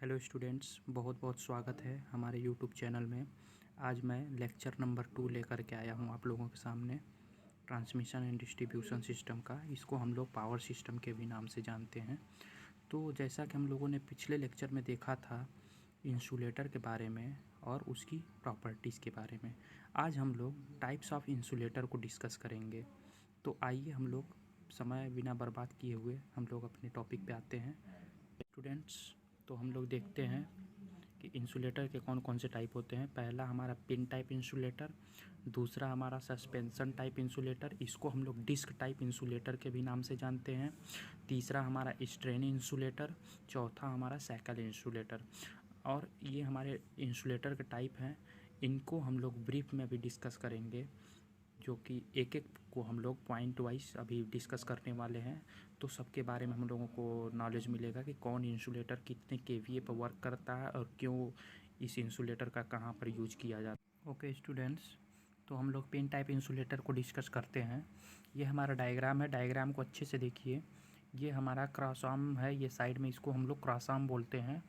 Hello students, बहुत बहुत स्वागत है हमारे यूट्यूब चैनल में। आज मैं लेक्चर नंबर 2 लेकर के आया हूँ आप लोगों के सामने, ट्रांसमिशन एंड डिस्ट्रीब्यूशन सिस्टम का। इसको हम लोग पावर सिस्टम के भी नाम से जानते हैं। तो जैसा कि हम लोगों ने पिछले लेक्चर में देखा था इंसुलेटर के बारे में और उसकी प्रॉपर्टीज़ के बारे में, आज हम लोग टाइप्स ऑफ इंसुलेटर को डिस्कस करेंगे। तो आइए हम लोग समय बिना बर्बाद किए हुए हम लोग अपने टॉपिक पे आते हैं स्टूडेंट्स। तो हम लोग देखते हैं कि इंसुलेटर के कौन कौन से टाइप होते हैं। पहला हमारा पिन टाइप इंसुलेटर, दूसरा हमारा सस्पेंशन टाइप इंसुलेटर, इसको हम लोग डिस्क टाइप इंसुलेटर के भी नाम से जानते हैं। तीसरा हमारा स्ट्रेन इंसुलेटर, चौथा हमारा साइकिल इंसुलेटर। और ये हमारे इंसुलेटर के टाइप हैं, इनको हम लोग ब्रीफ में भी डिस्कस करेंगे, जो कि एक एक को हम लोग पॉइंट वाइज अभी डिस्कस करने वाले हैं। तो सबके बारे में हम लोगों को नॉलेज मिलेगा कि कौन इंसुलेटर कितने केवीए पर वर्क करता है और क्यों इस इंसुलेटर का कहाँ पर यूज किया जाता है। ओके स्टूडेंट्स, तो हम लोग पिन टाइप इंसुलेटर को डिस्कस करते हैं। ये हमारा डायग्राम है, डायग्राम को अच्छे से देखिए। ये हमारा क्रॉस आर्म है, ये साइड में इसको हम लोग क्रॉस आर्म बोलते हैं।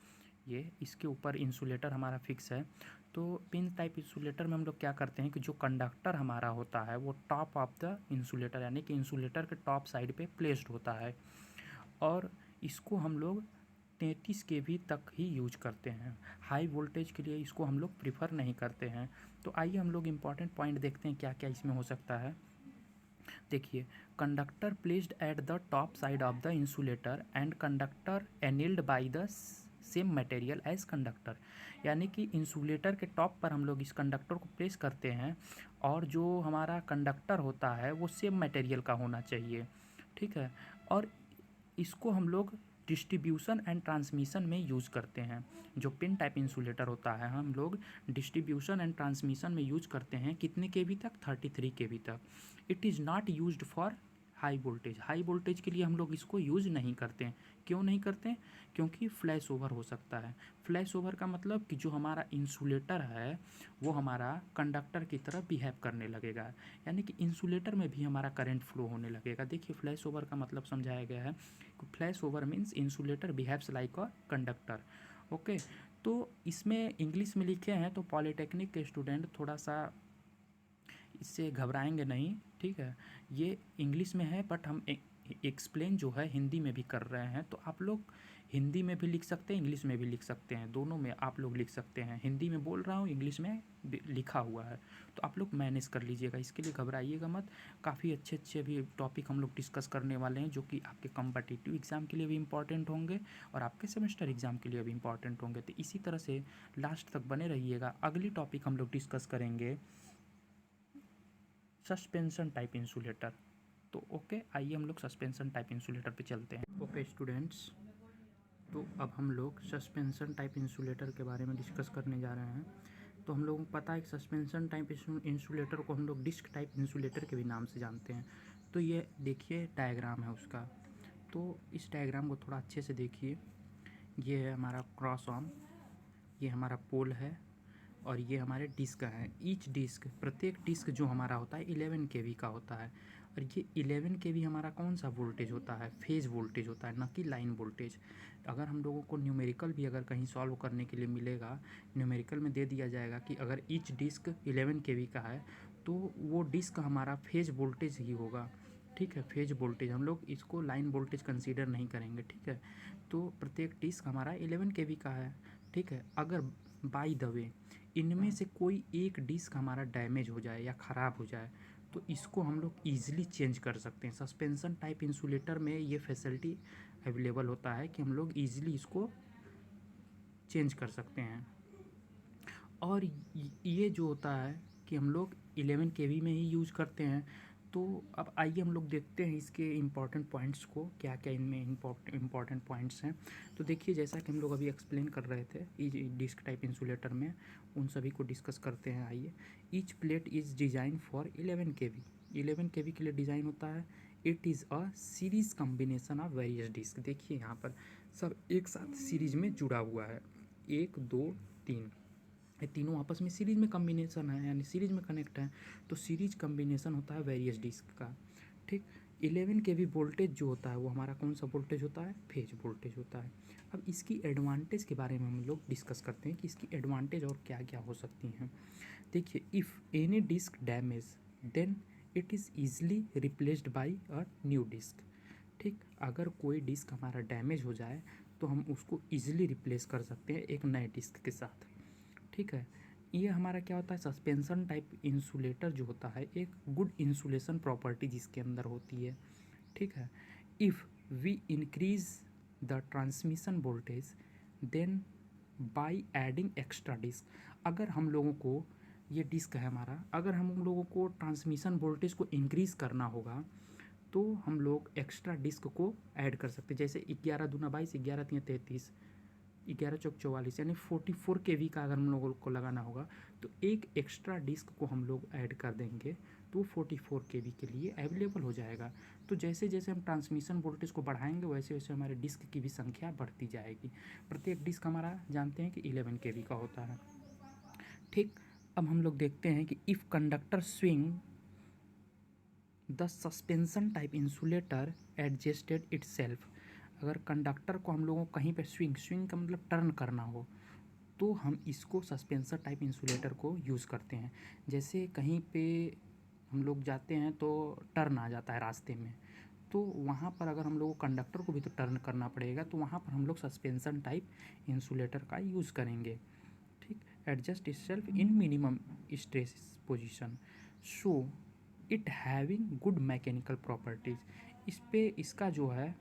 ये इसके ऊपर इंसुलेटर हमारा फिक्स है। तो पिन टाइप इंसुलेटर में हम लोग क्या करते हैं कि जो कंडक्टर हमारा होता है वो टॉप ऑफ द इंसुलेटर, यानी कि इंसुलेटर के टॉप साइड पे प्लेस्ड होता है, और इसको हम लोग 33 केवी तक ही यूज करते हैं। हाई वोल्टेज के लिए इसको हम लोग प्रीफर नहीं करते हैं। तो आइए हम लोग इम्पॉर्टेंट पॉइंट देखते हैं क्या क्या इसमें हो सकता है। देखिए, conductor placed at the top side of the insulator and conductor annealed by the same material as conductor, यानी कि इंसुलेटर के टॉप पर हम लोग इस कंडक्टर को प्लेस करते हैं और जो हमारा कंडक्टर होता है वो सेम मटेरियल का होना चाहिए, ठीक है। और इसको हम लोग डिस्ट्रीब्यूशन एंड ट्रांसमिशन में यूज़ करते हैं। जो पिन टाइप इंसुलेटर होता है हम लोग डिस्ट्रीब्यूशन एंड ट्रांसमिशन में यूज करते हैं। कितने केवी तक? 33 केवी तक। It is not used for high voltage. High voltage के लिए हम लोग इसको यूज़ नहीं करते हैं। क्यों नहीं करते हैं? क्योंकि फ्लैश ओवर हो सकता है। फ्लैश ओवर का मतलब कि जो हमारा इंसुलेटर है वो हमारा कंडक्टर की तरह बिहेव करने लगेगा, यानी कि इंसुलेटर में भी हमारा करंट फ्लो होने लगेगा। देखिए, फ्लैश ओवर का मतलब समझाया गया है। Flash over means insulator behaves like a conductor. Okay, तो इसमें इंग्लिश में लिखे हैं तो पॉलीटेक्निक के स्टूडेंट थोड़ा सा इससे घबराएंगे नहीं, ठीक है। ये इंग्लिश में है बट हम एक्सप्लेन जो है हिंदी में भी कर रहे हैं। तो आप लोग हिंदी में भी लिख सकते हैं, इंग्लिश में भी लिख सकते हैं, दोनों में आप लोग लिख सकते हैं। हिंदी में बोल रहा हूँ, इंग्लिश में लिखा हुआ है, तो आप लोग मैनेज कर लीजिएगा, इसके लिए घबराइएगा मत। काफ़ी अच्छे अच्छे भी टॉपिक हम लोग डिस्कस करने वाले हैं जो कि आपके कॉम्पिटिटिव एग्ज़ाम के लिए भी इम्पॉर्टेंट होंगे और आपके सेमेस्टर एग्ज़ाम के लिए भी इम्पॉर्टेंट होंगे। तो इसी तरह से लास्ट तक बने रहिएगा। अगली टॉपिक हम लोग डिस्कस करेंगे सस्पेंशन टाइप इंसुलेटर। तो ओके, आइए हम लोग सस्पेंशन टाइप इंसुलेटर पे चलते हैं। ओके स्टूडेंट्स, तो अब हम लोग सस्पेंशन टाइप इंसुलेटर के बारे में डिस्कस करने जा रहे हैं। तो हम लोगों को पता है कि सस्पेंशन टाइप इंसुलेटर को हम लोग डिस्क टाइप इंसुलेटर के भी नाम से जानते हैं। तो ये देखिए डायग्राम है उसका, तो इस डायग्राम को थोड़ा अच्छे से देखिए। ये है हमारा क्रॉस आर्म, ये हमारा पोल है और ये हमारे डिस्क हैं। ईच डिस्क, प्रत्येक डिस्क जो हमारा होता है 11 केवी का होता है। और ये 11 केवी हमारा कौन सा वोल्टेज होता है? फेज वोल्टेज होता है, न कि लाइन वोल्टेज। अगर हम लोगों को न्यूमेरिकल भी अगर कहीं सॉल्व करने के लिए मिलेगा, न्यूमेरिकल में दे दिया जाएगा कि अगर ईच डिस्क 11 केवी का है तो वो डिस्क हमारा फेज वोल्टेज ही होगा, ठीक है। फेज वोल्टेज, हम लोग इसको लाइन वोल्टेज कंसीडर नहीं करेंगे, ठीक है। तो प्रत्येक डिस्क हमारा 11 केवी का है, ठीक है। अगर बाय द वे इनमें से कोई एक डिस्क हमारा डैमेज हो जाए या ख़राब हो जाए तो इसको हम लोग ईजिली चेंज कर सकते हैं। सस्पेंशन टाइप इंसुलेटर में ये फैसिलिटी अवेलेबल होता है कि हम लोग ईजिली इसको चेंज कर सकते हैं। और ये जो होता है कि हम लोग 11 केवी में ही यूज़ करते हैं। तो अब आइए हम लोग देखते हैं इसके इम्पॉर्टेंट पॉइंट्स को, क्या क्या इनमें इम्पॉर्टेंट पॉइंट्स हैं। तो देखिए, जैसा कि हम लोग अभी एक्सप्लेन कर रहे थे डिस्क टाइप इंसुलेटर में, उन सभी को डिस्कस करते हैं। आइए, each plate is design for 11 kV. 11 kV के लिए डिज़ाइन होता है। It is a series combination of various disc. देखिए यहाँ पर सब एक साथ सीरीज में जुड़ा हुआ है, 1 2 3, ये तीनों आपस में सीरीज में कम्बिनेशन है, यानी सीरीज में कनेक्ट है। तो सीरीज कम्बिनेशन होता है वेरियस डिस्क का, ठीक। 11 kV वोल्टेज जो होता है वो हमारा कौन सा वोल्टेज होता है? फेज वोल्टेज होता है। अब इसकी एडवांटेज के बारे में हम लोग डिस्कस करते हैं कि इसकी एडवांटेज और क्या क्या हो सकती हैं। देखिए, if any disc damage then it is easily replaced by a new disc. ठीक, अगर कोई डिस्क हमारा डैमेज हो जाए तो हम उसको ईजिली रिप्लेस कर सकते हैं एक नए डिस्क के साथ। ठीक है, ये हमारा क्या होता है, सस्पेंशन टाइप इंसुलेटर जो होता है एक गुड इंसुलेशन प्रॉपर्टी जिसके अंदर होती है। ठीक है, if we increase the transmission voltage then by adding extra disc, अगर हम लोगों को ये डिस्क है हमारा, अगर हम लोगों को ट्रांसमिशन वोल्टेज को इंक्रीज़ करना होगा तो हम लोग एक्स्ट्रा डिस्क को ऐड कर सकते हैं। जैसे 11 दूना 22, 11 तिया 33, 11 चौक 44, यानी 44 kV का अगर हम लोगों को लगाना होगा तो एक एक्स्ट्रा डिस्क को हम लोग ऐड कर देंगे तो 44 kV के लिए अवेलेबल हो जाएगा। तो जैसे जैसे हम ट्रांसमिशन वोल्टेज को बढ़ाएंगे वैसे वैसे हमारे डिस्क की भी संख्या बढ़ती जाएगी। प्रत्येक डिस्क हमारा जानते हैं कि 11 kV का होता है। ठीक, अब हम लोग देखते हैं कि if conductor swing the suspension type insulator adjusted itself, अगर कंडक्टर को हम लोगों को कहीं पे स्विंग का मतलब टर्न करना हो तो हम इसको सस्पेंसर टाइप इंसुलेटर को यूज़ करते हैं। जैसे कहीं पे हम लोग जाते हैं तो टर्न आ जाता है रास्ते में, तो वहाँ पर अगर हम लोग को कंडक्टर को भी तो टर्न करना पड़ेगा, तो वहाँ पर हम लोग सस्पेंसन टाइप इंसुलेटर का यूज़ करेंगे। ठीक, adjust itself in minimum stress position so it having good mechanical properties, इस पे इसका जो है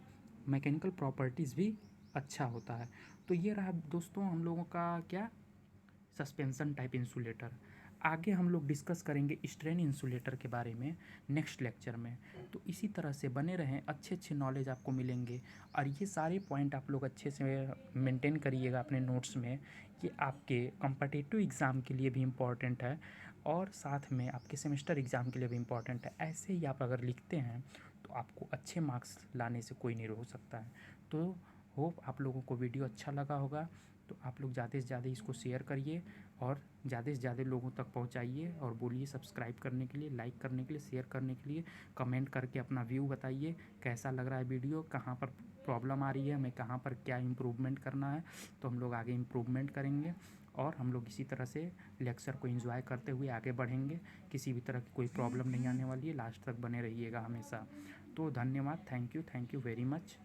मैकेनिकल प्रॉपर्टीज़ भी अच्छा होता है। तो ये रहा दोस्तों हम लोगों का क्या, सस्पेंसन टाइप इंसुलेटर। आगे हम लोग डिस्कस करेंगे स्ट्रेन इंसुलेटर के बारे में नेक्स्ट लेक्चर में। तो इसी तरह से बने रहें, अच्छे अच्छे नॉलेज आपको मिलेंगे और ये सारे पॉइंट आप लोग अच्छे से मेंटेन करिएगा अपने नोट्स में। ये आपके कॉम्पिटिटिव एग्ज़ाम के लिए भी इम्पॉर्टेंट है और साथ में आपके सेमेस्टर एग्ज़ाम के लिए भी इम्पॉर्टेंट है। ऐसे ही आप अगर लिखते हैं तो आपको अच्छे मार्क्स लाने से कोई नहीं रोक सकता है। तो होप आप लोगों को वीडियो अच्छा लगा होगा, तो आप लोग ज़्यादा से ज़्यादा इसको शेयर करिए और ज़्यादा से ज़्यादा लोगों तक पहुंचाइए और बोलिए सब्सक्राइब करने के लिए, लाइक करने के लिए, शेयर करने के लिए, कमेंट करके अपना व्यू बताइए कैसा लग रहा है वीडियो, कहाँ पर प्रॉब्लम आ रही है, हमें कहाँ पर क्या इम्प्रूवमेंट करना है। तो हम लोग आगे इम्प्रूवमेंट करेंगे और हम लोग इसी तरह से लेक्चर को एंजॉय करते हुए आगे बढ़ेंगे। किसी भी तरह की कोई प्रॉब्लम नहीं आने वाली है, लास्ट तक बने रहिएगा हमेशा। तो धन्यवाद, थैंक यू वेरी मच।